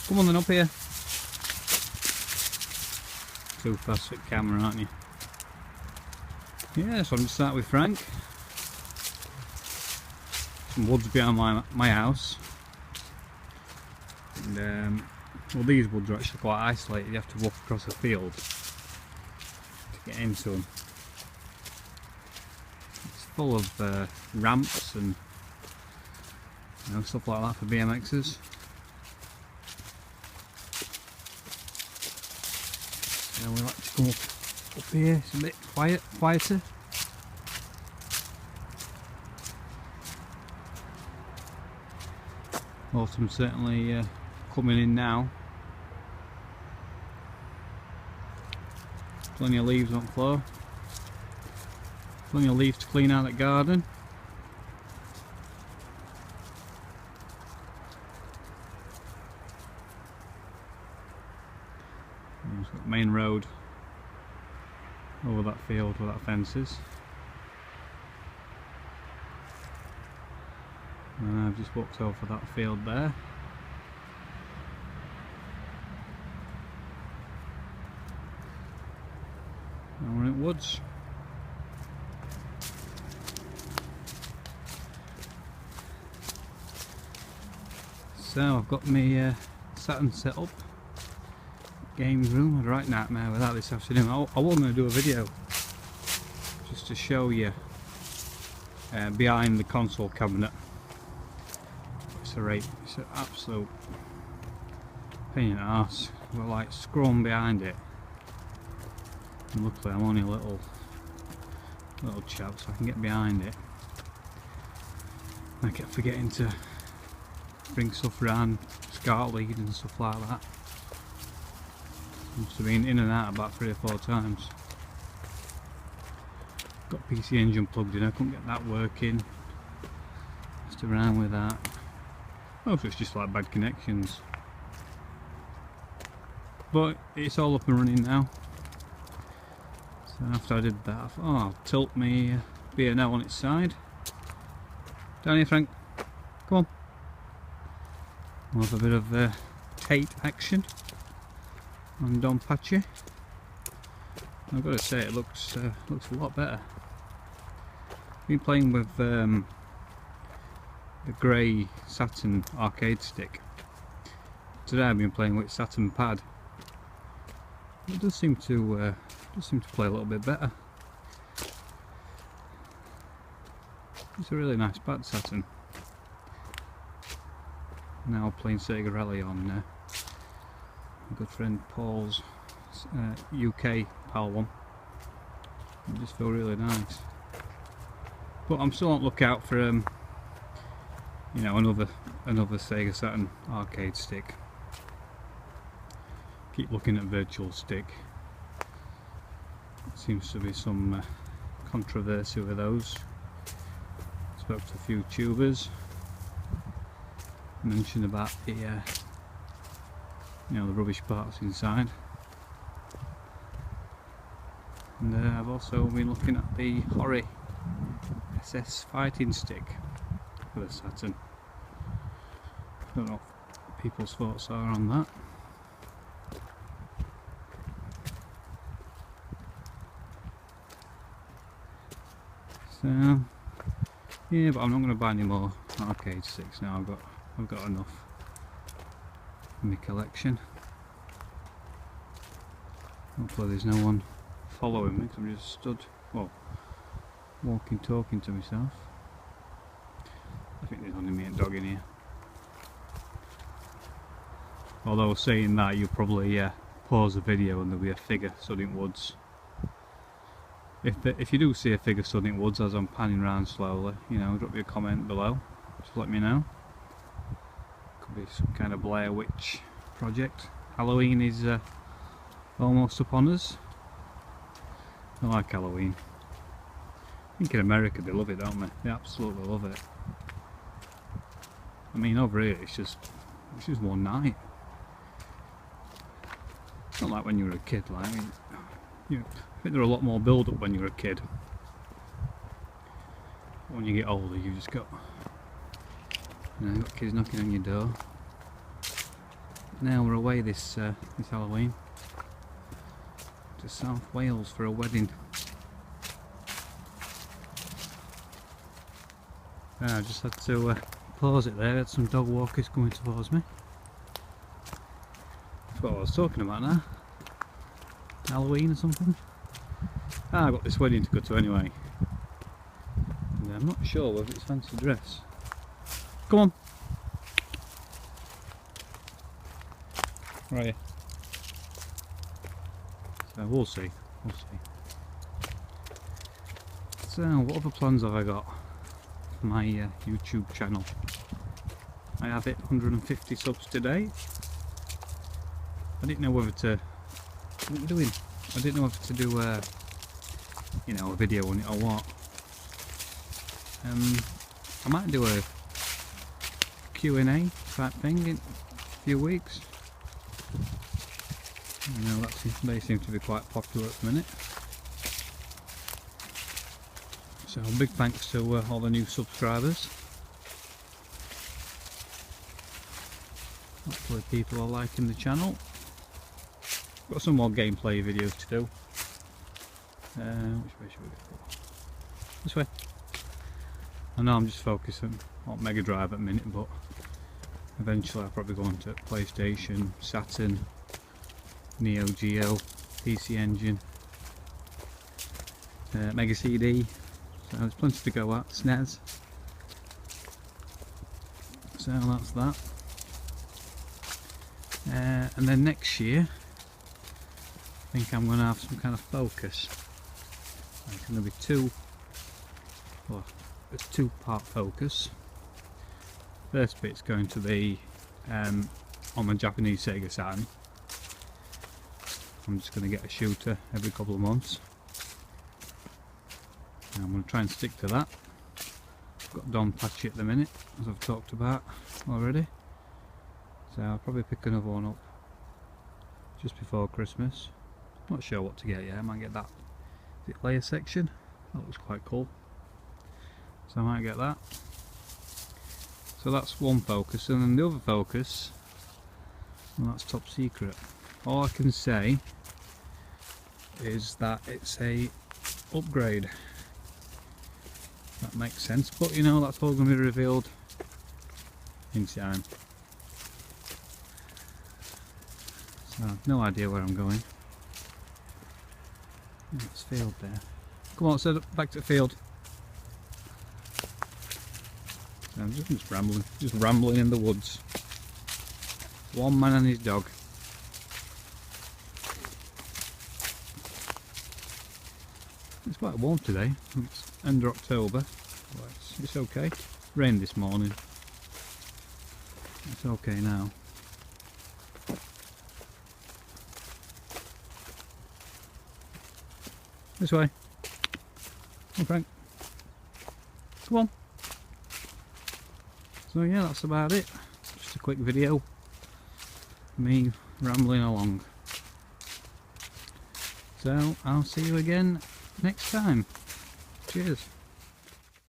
Come on then, up here. Too fast for the camera, aren't you? Yeah, so I'm just sat with Frank. Some woods behind my house. And well, these woods are actually quite isolated. You have to walk across a field to get into them. It's full of ramps and stuff like that for BMXers. So we like to come up here. It's a bit quieter. Autumn's certainly coming in now. Plenty of leaves on the floor. Plenty of leaves to clean out the garden. And it's got the main road over that field where that fence is. And I've just walked over that field there. And we're in woods. So I've got my Saturn set up. Games room. I had a right nightmare with that this afternoon. I was going to do a video just to show you behind the console cabinet. It's an absolute pain in the arse. I've got like scrum behind it. And luckily I'm only a little chap, so I can get behind it. I kept forgetting to bring stuff around, SCART lead and stuff like that. Must have been in and out about 3 or 4 times. Got PC engine plugged in, I couldn't get that working. Messed around with that. Oh, it's just like bad connections. But it's all up and running now. So after I did that, I thought, oh, I'll tilt my B&O on its side. Down here, Frank. Come on. We'll have a bit of Tate action on Don Patchy. I've got to say, it looks a lot better. Been playing with the grey Saturn arcade stick. Today I've been playing with Saturn pad. It does seem to play a little bit better. It's a really nice pad, Saturn. Now playing Sega Rally on my good friend Paul's UK PAL one. It just feels really nice. But I'm still on the lookout for another Sega Saturn arcade stick. Keep looking at Virtual Stick. Seems to be some controversy with those. Spoke to a few tubers. Mentioned about the the rubbish parts inside. And I've also been looking at the Hori SS fighting stick for the Saturn. Don't know what people's thoughts are on that. So yeah, but I'm not going to buy any more arcade sticks now. I've got enough in my collection. Hopefully there's no one following me, because I'm just stood, well, walking, talking to myself. I think there's only me and dog in here. Although saying that, you'll probably pause the video and there'll be a figure stood in woods. If you do see a figure stood in woods as I'm panning around slowly, drop me a comment below. Just let me know. Could be some kind of Blair Witch project. Halloween is almost upon us. I like Halloween. I think in America they love it, don't they? They absolutely love it. I mean, over here it's just one night. It's not like when you were a kid. Like, I think there are a lot more build up when you were a kid. When you get older, you've just got, you've got kids knocking on your door. Now we're away this Halloween to South Wales for a wedding. I just had to pause it there. I had some dog walkers coming towards me. That's what I was talking about now. Halloween or something. I've got this wedding to go to anyway. And I'm not sure whether it's fancy dress. Come on. Right. So we'll see. We'll see. So what other plans have I got for my YouTube channel? I have hit 150 subs today. I didn't know whether to. What am I doing? I didn't know whether to do you know, a video on it or what. I might do a Q&A type thing in a few weeks. I know they seem to be quite popular at the minute. So big thanks to all the new subscribers. Hopefully people are liking the channel. Got some more gameplay videos to do. Which way should we go? This way. I know I'm just focusing on Mega Drive at the minute, but eventually I'll probably go on to PlayStation, Saturn, Neo Geo, PC Engine, Mega CD. So there's plenty to go at. SNES. So that's that. And then next year, I think I'm going to have some kind of focus. It's going to be it's two-part focus. First bit's going to be on my Japanese Sega Saturn. I'm just going to get a shooter every couple of months. And I'm going to try and stick to that. I've got Don Patchy at the minute, as I've talked about already. So I'll probably pick another one up just before Christmas. Not sure what to get yet. I might get that. Is it layer section? That looks quite cool. So I might get that. So that's one focus, and then the other focus, well, that's top secret. All I can say is that it's a upgrade. That makes sense, but you know, that's all going to be revealed in time. So I've no idea where I'm going. Oh, it's field there. Come on, set up back to the field. So I'm just rambling in the woods. One man and his dog. It's quite warm today. It's end of October. Well, it's okay. Rained this morning. It's okay now. This way. Come on, Frank. Come on. So yeah, that's about it. Just a quick video. Me rambling along. So I'll see you again next time. Cheers.